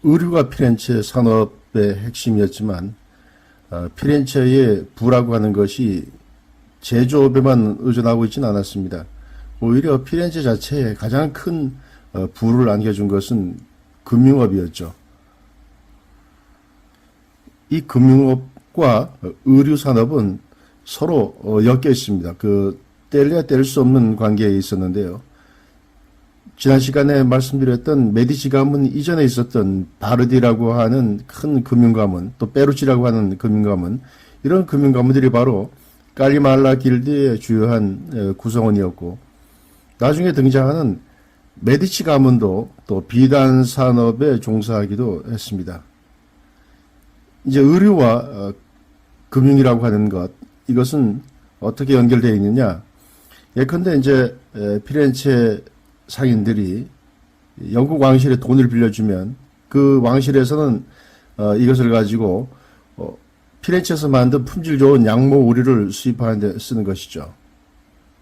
의류가 피렌체 산업의 핵심이었지만 피렌체의 부라고 하는 것이 제조업에만 의존하고 있지는 않았습니다. 오히려 피렌체 자체에 가장 큰 부를 안겨준 것은 금융업이었죠. 이 금융업과 의류 산업은 서로 엮여 있습니다. 뗄래야 뗄 수 없는 관계에 있었는데요. 지난 시간에 말씀드렸던 메디치 가문 이전에 있었던 바르디라고 하는 큰 금융가문, 또 페루치라고 하는 금융가문, 이런 금융가문들이 바로 까리말라 길드의 주요한 구성원이었고, 나중에 등장하는 메디치 가문도 또 비단 산업에 종사하기도 했습니다. 이제 의류와 금융이라고 하는 것, 이것은 어떻게 연결되어 있느냐? 예컨대 이제 피렌체 상인들이 영국 왕실에 돈을 빌려주면 그 왕실에서는 이것을 가지고 피렌체에서 만든 품질 좋은 양모 의류를 수입하는 데 쓰는 것이죠.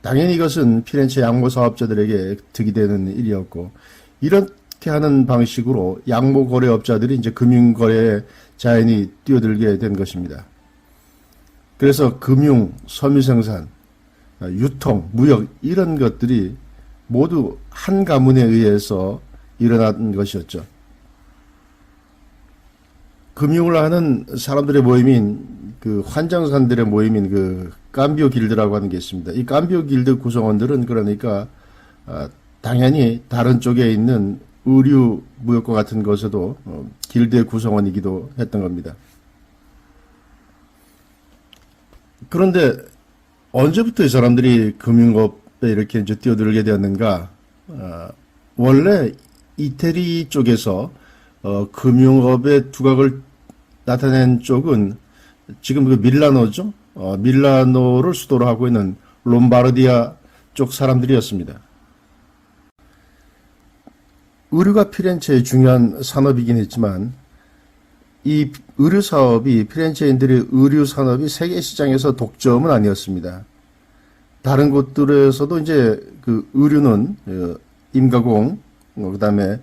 당연히 이것은 피렌체 양모 사업자들에게 득이 되는 일이었고, 이렇게 하는 방식으로 양모 거래업자들이 이제 금융거래에 자연히 뛰어들게 된 것입니다. 그래서 금융, 섬유생산, 유통, 무역, 이런 것들이 모두 한 가문에 의해서 일어난 것이었죠. 금융을 하는 사람들의 모임인 환장산들의 모임인 깜비오 길드라고 하는 게 있습니다. 이 깜비오 길드 구성원들은 그러니까 당연히 다른 쪽에 있는 의류 무역과 같은 것에도 길드의 구성원이기도 했던 겁니다. 그런데 언제부터 이 사람들이 금융업에 이렇게 이제 뛰어들게 되었는가? 원래 이태리 쪽에서 금융업의 두각을 나타낸 쪽은 지금 밀라노죠. 밀라노를 수도로 하고 있는 롬바르디아 쪽 사람들이었습니다. 의류가 피렌체의 중요한 산업이긴 했지만 이 의류 사업이, 피렌체인들의 의류 산업이 세계 시장에서 독점은 아니었습니다. 다른 곳들에서도 이제 의류는 임가공, 그다음에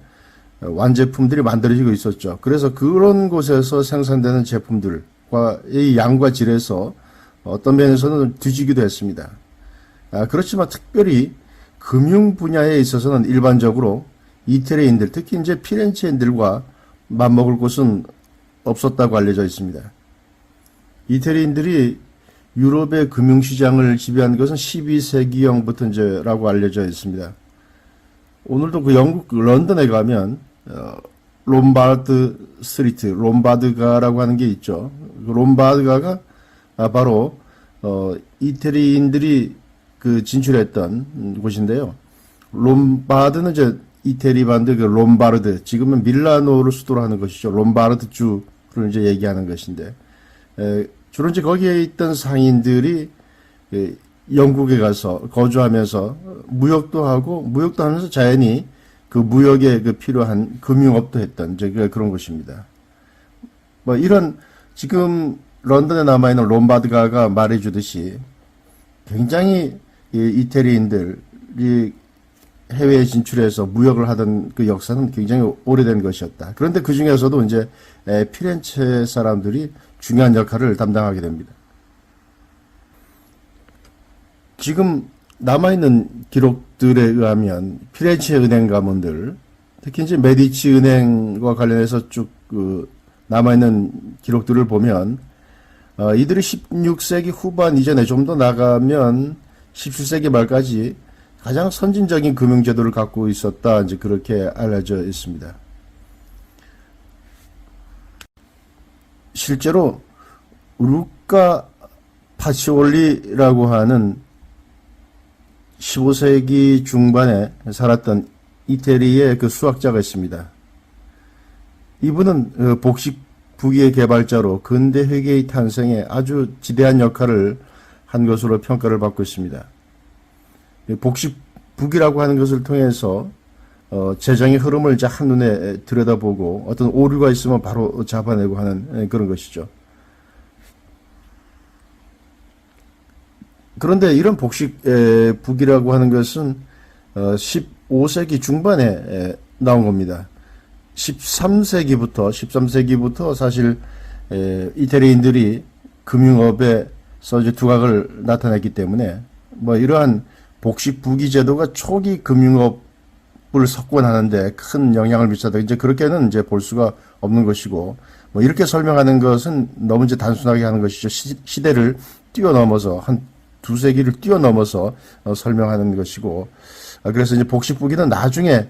완제품들이 만들어지고 있었죠. 그래서 그런 곳에서 생산되는 제품들과 이 양과 질에서 어떤 면에서는 뒤지기도 했습니다. 그렇지만 특별히 금융 분야에 있어서는 일반적으로 이태리인들, 특히 이제 피렌체인들과 맞먹을 곳은 없었다고 알려져 있습니다. 이태리인들이 유럽의 금융시장을 지배한 것은 12세기경부터 이제라고 알려져 있습니다. 오늘도 영국 런던에 가면 롬바드 스트리트, 롬바드가라고 하는 게 있죠. 롬바드가가 바로 이태리인들이 진출했던 곳인데요. 롬바드는 이제 이태리 반도 롬바르드, 지금은 밀라노를 수도로 하는 것이죠. 롬바르드 주를 이제 얘기하는 것인데, 주로 이제 거기에 있던 상인들이 영국에 가서 거주하면서 무역도 하면서 자연히 무역에 필요한 금융업도 했던 이제 그런 곳입니다. 이런 지금 런던에 남아있는 롬바드가가 말해주듯이 굉장히 이태리인들이 해외에 진출해서 무역을 하던 그 역사는 굉장히 오래된 것이었다. 그런데 그 중에서도 이제 피렌체 사람들이 중요한 역할을 담당하게 됩니다. 지금 남아있는 기록들에 의하면 피렌체 은행 가문들, 특히 이제 메디치 은행과 관련해서 쭉 남아있는 기록들을 보면 이들이 16세기 후반 이전에 좀 더 나가면 17세기 말까지 가장 선진적인 금융제도를 갖고 있었다, 이제 그렇게 알려져 있습니다. 실제로 루카 파치올리라고 하는 15세기 중반에 살았던 이태리의 수학자가 있습니다. 이분은 복식부기의 개발자로 근대 회계의 탄생에 아주 지대한 역할을 한 것으로 평가를 받고 있습니다. 복식부기라고 하는 것을 통해서 재정의 흐름을 이제 한눈에 들여다보고 어떤 오류가 있으면 바로 잡아내고 하는 그런 것이죠. 그런데 이런 복식부기라고 하는 것은 15세기 중반에 나온 겁니다. 13세기부터 사실 이태리인들이 금융업에서 이제 두각을 나타냈기 때문에 뭐 이러한 복식부기 제도가 초기 금융업을 석권하는데 큰 영향을 미쳤다. 이제 그렇게는 이제 볼 수가 없는 것이고, 뭐 이렇게 설명하는 것은 너무 이제 단순하게 하는 것이죠. 시대를 뛰어넘어서 한 두세 기를 뛰어넘어서 설명하는 것이고, 그래서 이제 복식부기는 나중에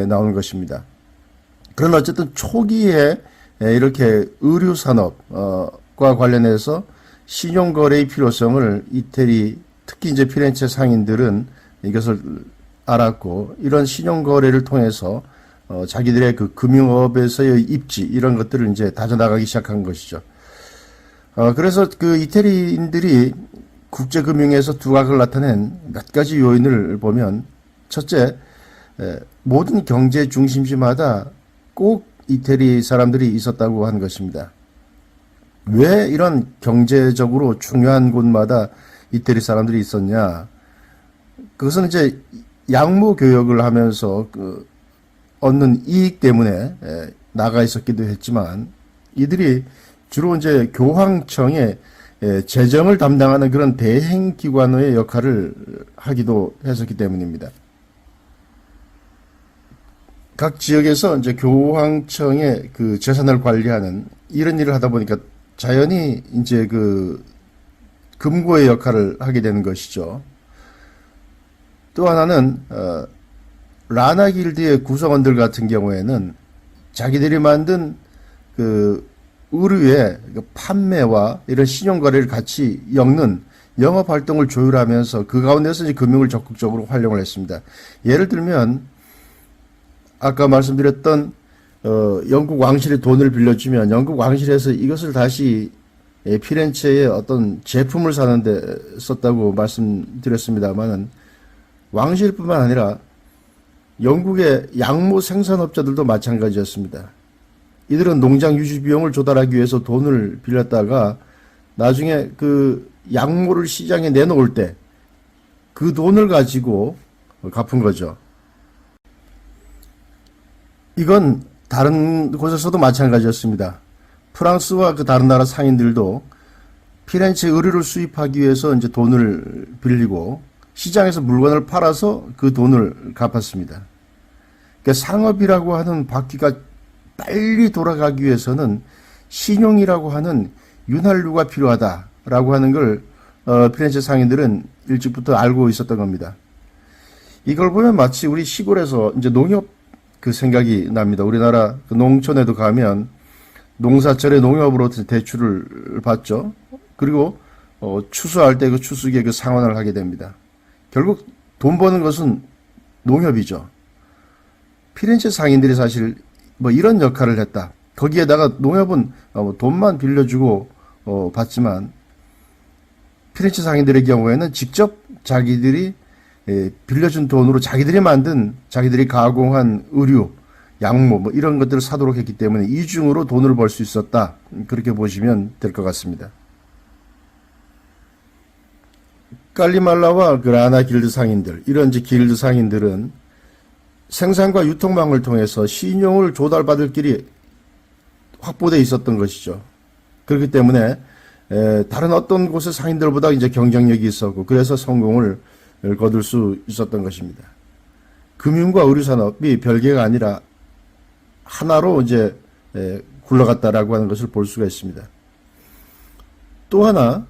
나오는 것입니다. 그러나 어쨌든 초기에 이렇게 의류 산업과 관련해서 신용거래의 필요성을 이태리, 특히 이제 피렌체 상인들은 이것을 알았고, 이런 신용거래를 통해서 자기들의 그 금융업에서의 입지 이런 것들을 이제 다져나가기 시작한 것이죠. 그래서 그 이태리인들이 국제금융에서 두각을 나타낸 몇 가지 요인을 보면, 첫째, 모든 경제 중심지마다 꼭 이태리 사람들이 있었다고 하는 것입니다. 왜 이런 경제적으로 중요한 곳마다 이태리 사람들이 있었냐? 그것은 이제 양무 교역을 하면서 얻는 이익 때문에 나가 있었기도 했지만, 이들이 주로 이제 교황청의 재정을 담당하는 그런 대행기관의 역할을 하기도 했었기 때문입니다. 각 지역에서 이제 교황청의 그 재산을 관리하는 이런 일을 하다 보니까 자연히 이제 그 금고의 역할을 하게 되는 것이죠. 또 하나는 라나 길드의 구성원들 같은 경우에는 자기들이 만든 그 의류의 판매와 이런 신용거래를 같이 엮는 영업 활동을 조율하면서 그 가운데서 이제 금융을 적극적으로 활용을 했습니다. 예를 들면 아까 말씀드렸던 영국 왕실의 돈을 빌려주면 영국 왕실에서 이것을 다시 피렌체의 어떤 제품을 사는데 썼다고 말씀드렸습니다만은, 왕실뿐만 아니라 영국의 양모 생산업자들도 마찬가지였습니다. 이들은 농장 유지 비용을 조달하기 위해서 돈을 빌렸다가 나중에 그 양모를 시장에 내놓을 때 그 돈을 가지고 갚은 거죠. 이건 다른 곳에서도 마찬가지였습니다. 프랑스와 그 다른 나라 상인들도 피렌체 의류를 수입하기 위해서 이제 돈을 빌리고 시장에서 물건을 팔아서 그 돈을 갚았습니다. 그러니까 상업이라고 하는 바퀴가 빨리 돌아가기 위해서는 신용이라고 하는 윤활유가 필요하다라고 하는 걸 피렌체 상인들은 일찍부터 알고 있었던 겁니다. 이걸 보면 마치 우리 시골에서 이제 농협 그 생각이 납니다. 우리나라 그 농촌에도 가면 농사철에 농협으로 대출을 받죠. 그리고 추수할 때 그 추수기에 그 상환을 하게 됩니다. 결국 돈 버는 것은 농협이죠. 피렌체 상인들이 사실 뭐 이런 역할을 했다. 거기에다가 농협은 돈만 빌려주고 받지만, 피렌체 상인들의 경우에는 직접 자기들이 빌려준 돈으로 자기들이 만든, 자기들이 가공한 의류, 양모 뭐 이런 것들을 사도록 했기 때문에 이중으로 돈을 벌 수 있었다. 그렇게 보시면 될 것 같습니다. 깔리말라와 그 라나 길드 상인들, 이런 이제 길드 상인들은 생산과 유통망을 통해서 신용을 조달받을 길이 확보되어 있었던 것이죠. 그렇기 때문에 다른 어떤 곳의 상인들보다 이제 경쟁력이 있었고, 그래서 성공을 거둘 수 있었던 것입니다. 금융과 의류산업이 별개가 아니라 하나로 이제 굴러갔다라고 하는 것을 볼 수가 있습니다. 또 하나,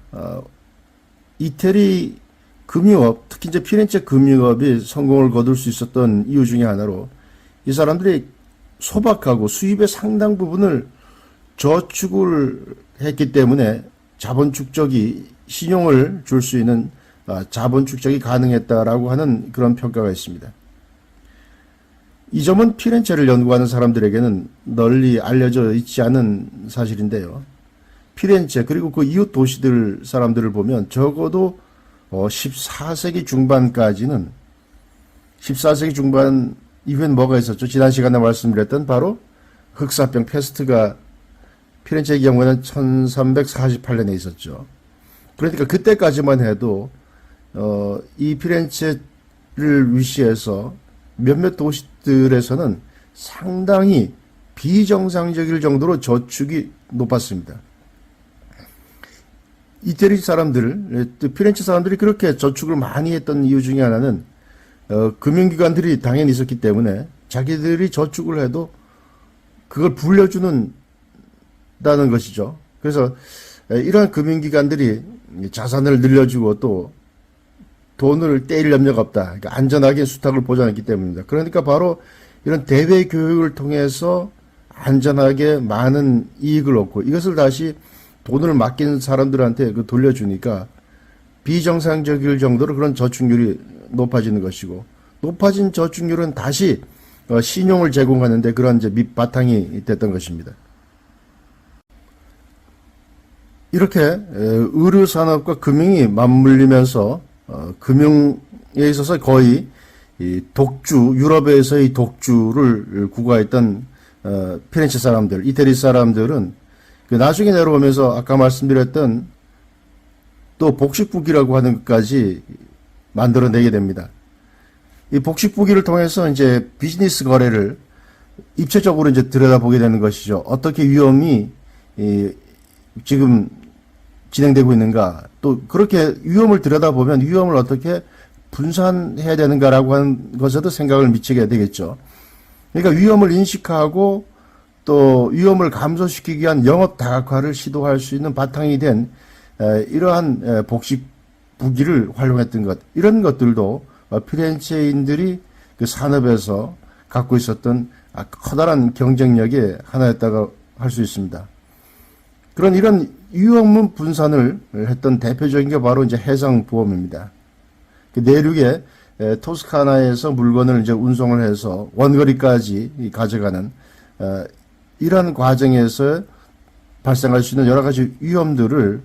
이태리 금융업, 특히 이제 피렌체 금융업이 성공을 거둘 수 있었던 이유 중에 하나로, 이 사람들이 소박하고 수입의 상당 부분을 저축을 했기 때문에 자본 축적이, 신용을 줄 수 있는 자본 축적이 가능했다라고 하는 그런 평가가 있습니다. 이 점은 피렌체를 연구하는 사람들에게는 널리 알려져 있지 않은 사실인데요. 피렌체 그리고 그 이웃 도시들 사람들을 보면 적어도 14세기 중반까지는, 14세기 중반 이후엔 뭐가 있었죠? 지난 시간에 말씀드렸던 바로 흑사병 페스트가 피렌체의 경우에는 1348년에 있었죠. 그러니까 그때까지만 해도 이 피렌체를 위시해서 몇몇 도시들에서는 상당히 비정상적일 정도로 저축이 높았습니다. 이태리 사람들, 피렌체 사람들이 그렇게 저축을 많이 했던 이유 중에 하나는 금융기관들이 당연히 있었기 때문에 자기들이 저축을 해도 그걸 불려주는 다는 것이죠. 그래서 이러한 금융기관들이 자산을 늘려주고 또 돈을 떼일 염려가 없다. 그러니까 안전하게 수탁을 보장했기 때문입니다. 그러니까 바로 이런 대외 교육을 통해서 안전하게 많은 이익을 얻고 이것을 다시 돈을 맡긴 사람들한테 돌려주니까 비정상적일 정도로 그런 저축률이 높아지는 것이고, 높아진 저축률은 다시 신용을 제공하는데 그런 이제 밑바탕이 됐던 것입니다. 이렇게 의료산업과 금융이 맞물리면서 금융에 있어서 거의 이 독주, 유럽에서의 독주를 구가했던 피렌체 사람들, 이태리 사람들은 나중에 내려오면서 아까 말씀드렸던 또 복식부기라고 하는 것까지 만들어내게 됩니다. 이 복식부기를 통해서 이제 비즈니스 거래를 입체적으로 이제 들여다보게 되는 것이죠. 어떻게 위험이 지금 진행되고 있는가, 또 그렇게 위험을 들여다보면 위험을 어떻게 분산해야 되는가라고 하는 것에도 생각을 미치게 되겠죠. 그러니까 위험을 인식하고 또 위험을 감소시키기 위한 영업 다각화를 시도할 수 있는 바탕이 된 이러한 복식 부기를 활용했던 것, 이런 것들도 피렌체인들이 그 산업에서 갖고 있었던 커다란 경쟁력의 하나였다고 할 수 있습니다. 그런 이런 위험문 분산을 했던 대표적인 게 바로 이제 해상보험입니다. 그 내륙에 토스카나에서 물건을 이제 운송을 해서 원거리까지 가져가는 이러한 과정에서 발생할 수 있는 여러 가지 위험들을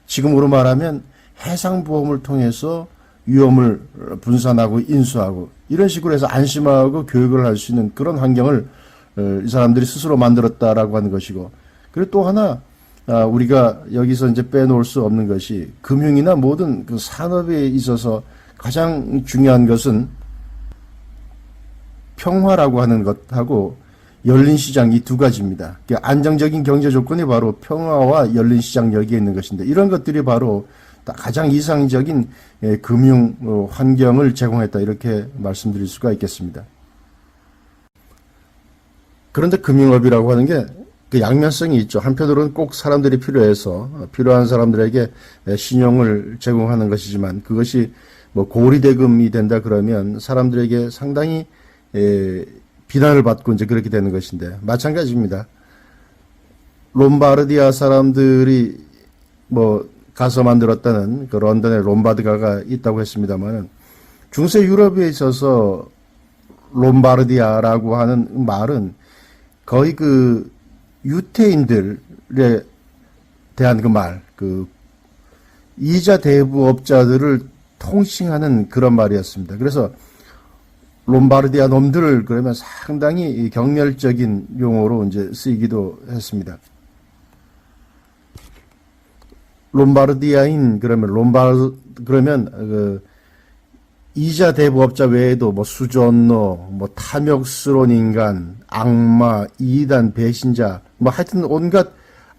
지금으로 말하면 해상보험을 통해서 위험을 분산하고 인수하고 이런 식으로 해서 안심하고 교육을 할 수 있는 그런 환경을 이 사람들이 스스로 만들었다라고 하는 것이고, 그리고 또 하나 우리가 여기서 이제 빼놓을 수 없는 것이 금융이나 모든 그 산업에 있어서 가장 중요한 것은 평화라고 하는 것하고 열린 시장, 이 두 가지입니다. 안정적인 경제 조건이 바로 평화와 열린 시장 여기에 있는 것인데, 이런 것들이 바로 가장 이상적인 금융 환경을 제공했다, 이렇게 말씀드릴 수가 있겠습니다. 그런데 금융업이라고 하는 게 그 양면성이 있죠. 한편으로는 꼭 사람들이 필요해서 필요한 사람들에게 신용을 제공하는 것이지만, 그것이 뭐 고리대금이 된다 그러면 사람들에게 상당히 비난을 받고 이제 그렇게 되는 것인데, 마찬가지입니다. 롬바르디아 사람들이 뭐 가서 만들었다는 그 런던의 롬바드가가 있다고 했습니다만은, 중세 유럽에 있어서 롬바르디아라고 하는 말은 거의 그 유태인들에 대한 그 말, 그 이자 대부업자들을 통칭하는 그런 말이었습니다. 그래서 롬바르디아 놈들 그러면 상당히 경멸적인 용어로 이제 쓰이기도 했습니다. 롬바르디아인 그러면 그 이자 대부업자 외에도 뭐 수존노, 뭐 탐욕스러운 인간, 악마, 이단, 배신자, 뭐 하여튼 온갖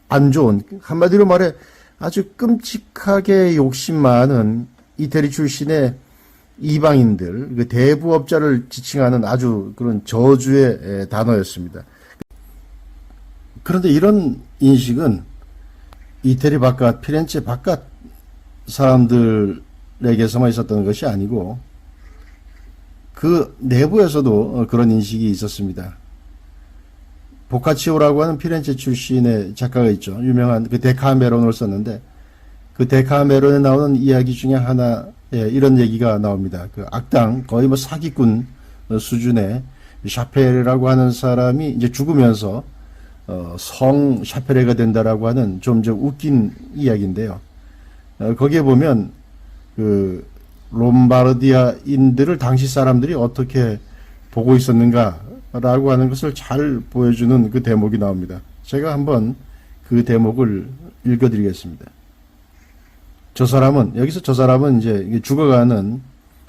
안 좋은, 한마디로 말해 아주 끔찍하게 욕심 많은 이태리 출신의 이방인들, 그 대부업자를 지칭하는 아주 그런 저주의 단어였습니다. 그런데 이런 인식은 이태리 바깥, 피렌체 바깥 사람들에게서만 있었던 것이 아니고 그 내부에서도 그런 인식이 있었습니다. 보카치오라고 하는 피렌체 출신의 작가가 있죠. 유명한 그 데카메론을 썼는데, 그 데카메론에 나오는 이야기 중에 하나, 이런 얘기가 나옵니다. 그 악당, 거의 뭐 사기꾼 수준의 샤페레라고 하는 사람이 이제 죽으면서 성 샤페레가 된다라고 하는 좀 웃긴 이야기인데요. 거기에 보면 그 롬바르디아인들을 당시 사람들이 어떻게 보고 있었는가라고 하는 것을 잘 보여주는 그 대목이 나옵니다. 제가 한번 그 대목을 읽어드리겠습니다. 여기서 저 사람은 이제 죽어가는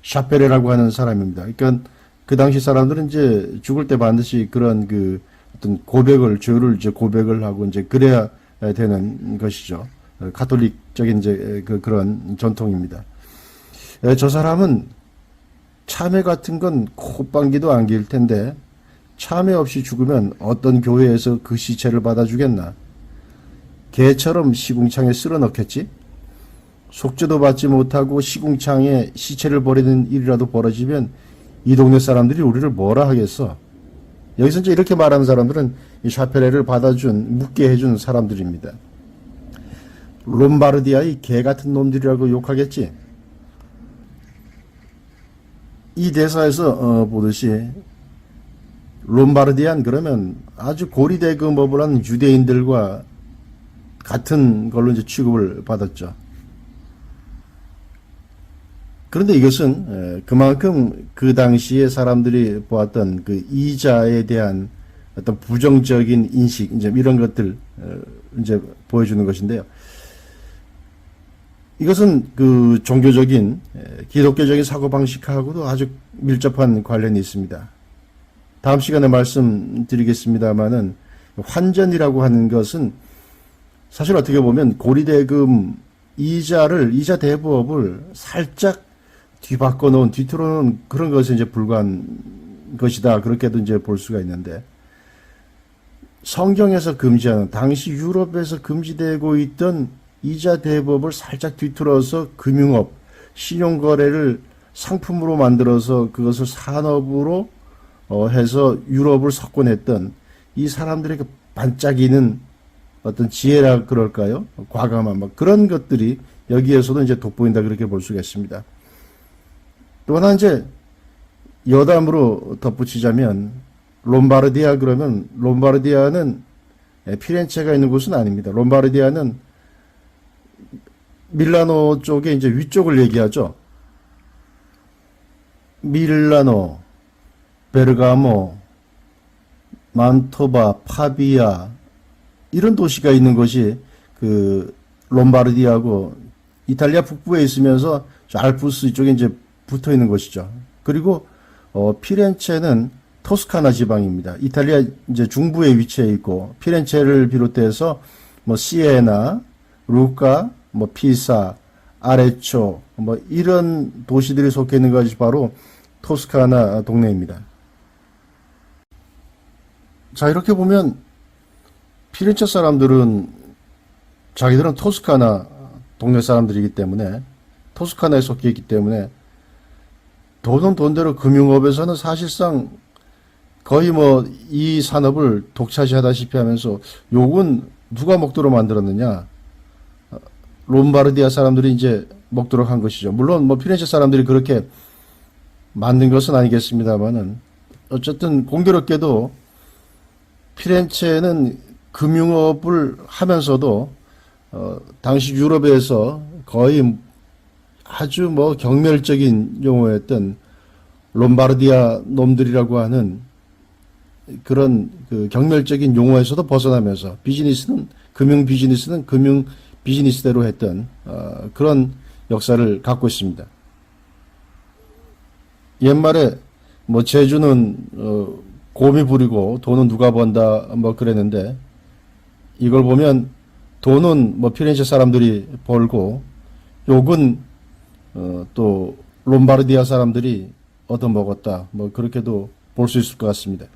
샤페레라고 하는 사람입니다. 그러니까 그 당시 사람들은 이제 죽을 때 반드시 그런 그 어떤 죄를 이제 고백을 하고 이제 그래야 되는 것이죠. 가톨릭적인 이제 그런 전통입니다. 저 사람은 참회 같은 건 콧방귀도 안 낄 텐데 참회 없이 죽으면 어떤 교회에서 그 시체를 받아주겠나? 개처럼 시궁창에 쓸어 넣겠지? 속죄도 받지 못하고 시궁창에 시체를 버리는 일이라도 벌어지면 이 동네 사람들이 우리를 뭐라 하겠어? 여기서 이제 이렇게 말하는 사람들은 이 샤페레를 묻게 해준 사람들입니다. 롬바르디아의 개 같은 놈들이라고 욕하겠지? 이 대사에서 보듯이 롬바르디안 그러면 아주 고리대금업을 한 유대인들과 같은 걸로 이제 취급을 받았죠. 그런데 이것은 그만큼 그 당시에 사람들이 보았던 그 이자에 대한 어떤 부정적인 인식, 이제 이런 것들 이제 보여주는 것인데요. 이것은 그 종교적인 기독교적인 사고방식하고도 아주 밀접한 관련이 있습니다. 다음 시간에 말씀드리겠습니다마는 환전이라고 하는 것은 사실 어떻게 보면 고리대금 이자 대부업을 살짝 뒤바꿔 놓은, 뒤틀어 놓은 그런 것에 이제 불과한 것이다. 그렇게도 이제 볼 수가 있는데, 성경에서 금지하는, 당시 유럽에서 금지되고 있던 이자 대부업을 살짝 뒤틀어서 금융업, 신용거래를 상품으로 만들어서 그것을 산업으로 해서 유럽을 석권했던 이 사람들의 그 반짝이는 어떤 지혜라 그럴까요? 과감한 막 그런 것들이 여기에서도 이제 돋보인다 그렇게 볼 수가 있습니다. 또 하나 이제 여담으로 덧붙이자면 롬바르디아 그러면 롬바르디아는 피렌체가 있는 곳은 아닙니다. 롬바르디아는 밀라노 쪽에 이제 위쪽을 얘기하죠. 밀라노, 베르가모, 만토바, 파비아 이런 도시가 있는 것이 그 롬바르디아고 이탈리아 북부에 있으면서 알프스 이쪽에 이제 붙어 있는 것이죠. 그리고 피렌체는 토스카나 지방입니다. 이탈리아 이제 중부에 위치해 있고 피렌체를 비롯해서 뭐 시에나, 루카, 뭐 피사, 아레초 뭐 이런 도시들이 속해 있는 것이 바로 토스카나 동네입니다. 자, 이렇게 보면 피렌체 사람들은 자기들은 토스카나 동네 사람들이기 때문에 토스카나에 속해 있기 때문에 돈은 돈대로 금융업에서는 사실상 거의 뭐 이 산업을 독차지하다시피 하면서 욕은 누가 먹도록 만들었느냐? 롬바르디아 사람들이 이제 먹도록 한 것이죠. 물론 뭐 피렌체 사람들이 그렇게 만든 것은 아니겠습니다만은 어쨌든 공교롭게도 피렌체는 금융업을 하면서도 당시 유럽에서 거의 아주 뭐 경멸적인 용어였던 롬바르디아 놈들이라고 하는 그런 그 경멸적인 용어에서도 벗어나면서 금융 비즈니스대로 했던 그런 역사를 갖고 있습니다. 옛말에 뭐 재주는 곰이 부리고 돈은 누가 번다 뭐 그랬는데 이걸 보면 돈은 뭐 피렌체 사람들이 벌고 욕은 또 롬바르디아 사람들이 얻어먹었다 뭐 그렇게도 볼 수 있을 것 같습니다.